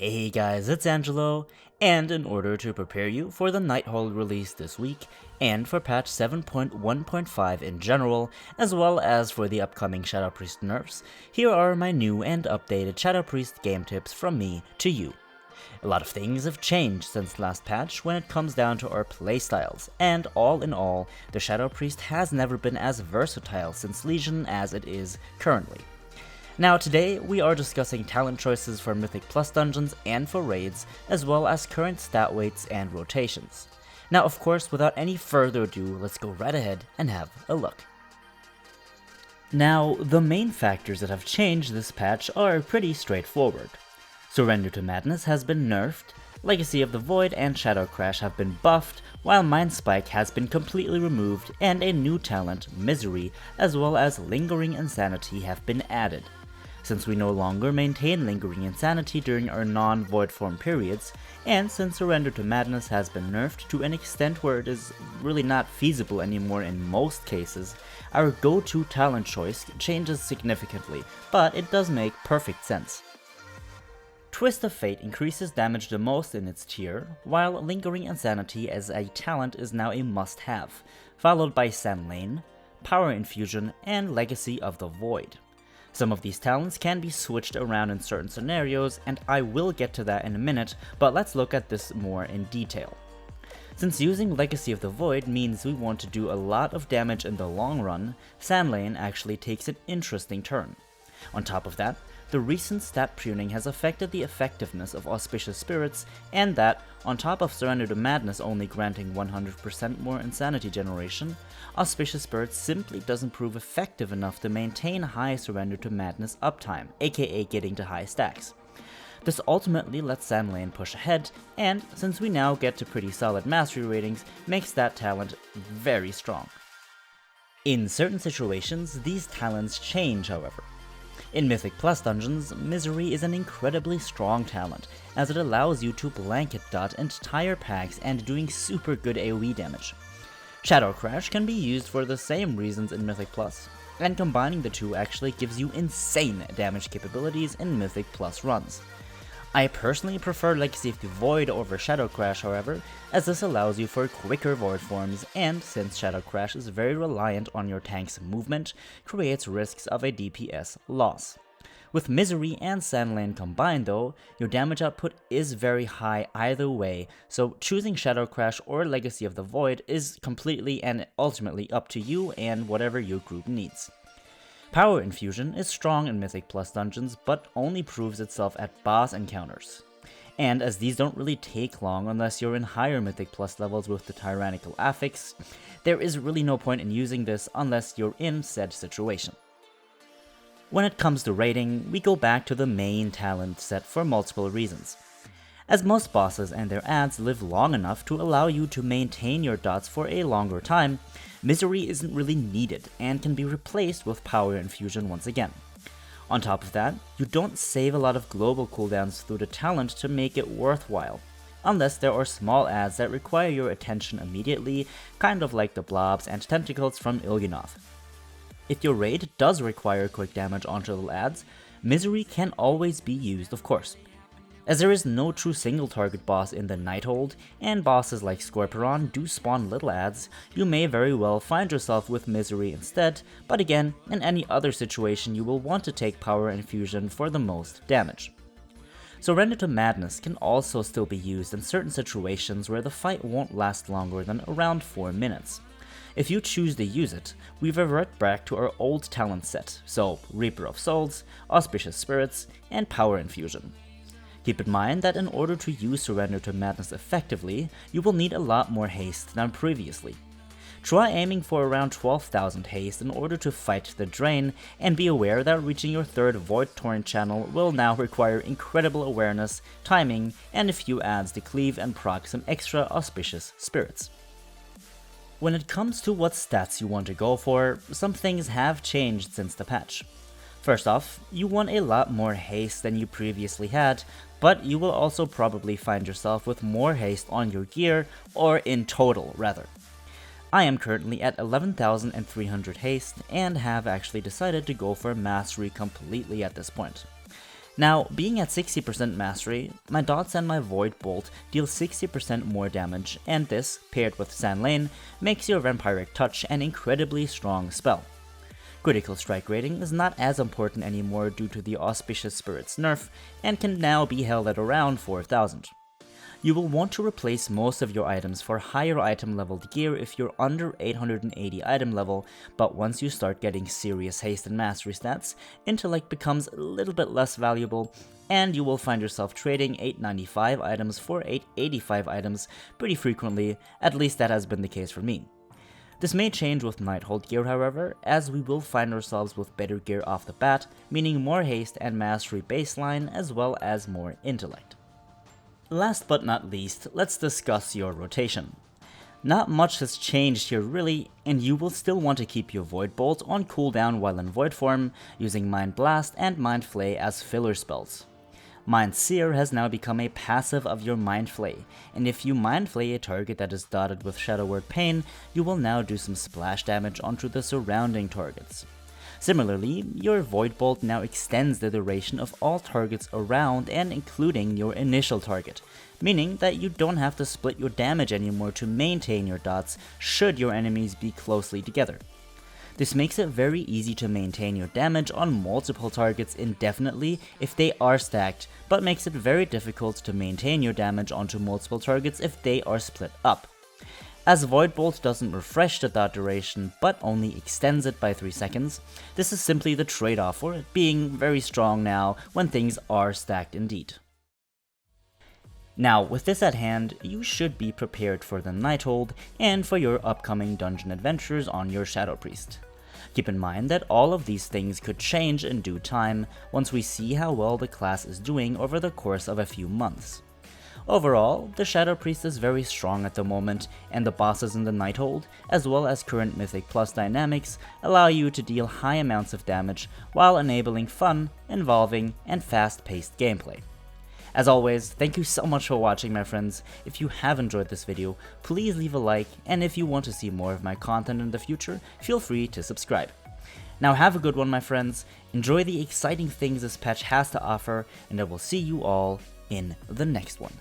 Hey guys, it's Angelo, and in order to prepare you for the Nighthold release this week, and for patch 7.1.5 in general, as well as for the upcoming Shadow Priest nerfs, here are my new and updated Shadow Priest game tips from me to you. A lot of things have changed since last patch when it comes down to our playstyles, and all in all, the Shadow Priest has never been as versatile since Legion as it is currently. Now today, we are discussing talent choices for Mythic Plus dungeons and for raids, as well as current stat weights and rotations. Now of course, without any further ado, let's go right ahead and have a look. Now, the main factors that have changed this patch are pretty straightforward. Surrender to Madness has been nerfed, Legacy of the Void and Shadow Crash have been buffed, while Mind Spike has been completely removed and a new talent, Misery, as well as Lingering Insanity have been added. Since we no longer maintain Lingering Insanity during our non-Void form periods, and since Surrender to Madness has been nerfed to an extent where it is really not feasible anymore in most cases, our go-to talent choice changes significantly, but it does make perfect sense. Twist of Fate increases damage the most in its tier, while Lingering Insanity as a talent is now a must-have, followed by Sand Lane, Power Infusion, and Legacy of the Void. Some of these talents can be switched around in certain scenarios, and I will get to that in a minute, but let's look at this more in detail. Since using Legacy of the Void means we want to do a lot of damage in the long run, Sand Lane actually takes an interesting turn. On top of that, the recent stat pruning has affected the effectiveness of Auspicious Spirits, and that, on top of Surrender to Madness only granting 100% more insanity generation, Auspicious Spirits simply doesn't prove effective enough to maintain high Surrender to Madness uptime, aka getting to high stacks. This ultimately lets Sand Lane push ahead, and since we now get to pretty solid mastery ratings, makes that talent very strong. In certain situations, these talents change, however. In Mythic Plus dungeons, Misery is an incredibly strong talent, as it allows you to blanket dot entire packs and doing super good AoE damage. Shadow Crash can be used for the same reasons in Mythic Plus, and combining the two actually gives you insane damage capabilities in Mythic Plus runs. I personally prefer Legacy of the Void over Shadow Crash, however, as this allows you for quicker Void forms, and since Shadow Crash is very reliant on your tank's movement, creates risks of a DPS loss. With Misery and Sand Lane combined though, your damage output is very high either way, so choosing Shadow Crash or Legacy of the Void is completely and ultimately up to you and whatever your group needs. Power Infusion is strong in Mythic Plus dungeons, but only proves itself at boss encounters. And as these don't really take long unless you're in higher Mythic Plus levels with the Tyrannical Affix, there is really no point in using this unless you're in said situation. When it comes to raiding, we go back to the main talent set for multiple reasons. As most bosses and their adds live long enough to allow you to maintain your dots for a longer time, Misery isn't really needed and can be replaced with Power Infusion once again. On top of that, you don't save a lot of global cooldowns through the talent to make it worthwhile, unless there are small adds that require your attention immediately, kind of like the blobs and tentacles from Il'gynoth. If your raid does require quick damage onto little adds, Misery can always be used, of course. As there is no true single target boss in the Nighthold, and bosses like Scorpion do spawn little adds, you may very well find yourself with Misery instead, but again, in any other situation you will want to take Power Infusion for the most damage. Surrender to Madness can also still be used in certain situations where the fight won't last longer than around 4 minutes. If you choose to use it, we revert back to our old talent set, so Reaper of Souls, Auspicious Spirits, and Power Infusion. Keep in mind that in order to use Surrender to Madness effectively, you will need a lot more haste than previously. Try aiming for around 12,000 haste in order to fight the drain, and be aware that reaching your third Void Torrent channel will now require incredible awareness, timing, and a few adds to cleave and proc some extra Auspicious Spirits. When it comes to what stats you want to go for, some things have changed since the patch. First off, you want a lot more haste than you previously had, but you will also probably find yourself with more haste on your gear, or in total rather. I am currently at 11,300 haste and have actually decided to go for mastery completely at this point. Now, being at 60% mastery, my dots and my Void Bolt deal 60% more damage, and this, paired with Sand Lane, makes your Vampiric Touch an incredibly strong spell. Critical strike rating is not as important anymore due to the Auspicious Spirit's nerf, and can now be held at around 4000. You will want to replace most of your items for higher item leveled gear if you're under 880 item level, but once you start getting serious haste and mastery stats, intellect becomes a little bit less valuable, and you will find yourself trading 895 items for 885 items pretty frequently. At least that has been the case for me. This may change with Nighthold gear, however, as we will find ourselves with better gear off the bat, meaning more haste and mastery baseline as well as more intellect. Last but not least, let's discuss your rotation. Not much has changed here really, and you will still want to keep your Void Bolt on cooldown while in Void form, using Mind Blast and Mind Flay as filler spells. Mind Sear has now become a passive of your Mind Flay, and if you Mind Flay a target that is dotted with Shadow Word Pain, you will now do some splash damage onto the surrounding targets. Similarly, your Void Bolt now extends the duration of all targets around and including your initial target, meaning that you don't have to split your damage anymore to maintain your dots should your enemies be closely together. This makes it very easy to maintain your damage on multiple targets indefinitely if they are stacked, but makes it very difficult to maintain your damage onto multiple targets if they are split up. As Void Bolt doesn't refresh the dot duration, but only extends it by 3 seconds, this is simply the trade-off for it being very strong now when things are stacked indeed. Now, with this at hand, you should be prepared for the Nighthold and for your upcoming dungeon adventures on your Shadow Priest. Keep in mind that all of these things could change in due time once we see how well the class is doing over the course of a few months. Overall, the Shadow Priest is very strong at the moment, and the bosses in the Nighthold, as well as current Mythic Plus dynamics, allow you to deal high amounts of damage while enabling fun, involving, and fast-paced gameplay. As always, thank you so much for watching, my friends. If you have enjoyed this video, please leave a like, and if you want to see more of my content in the future, feel free to subscribe. Now have a good one, my friends, enjoy the exciting things this patch has to offer, and I will see you all in the next one.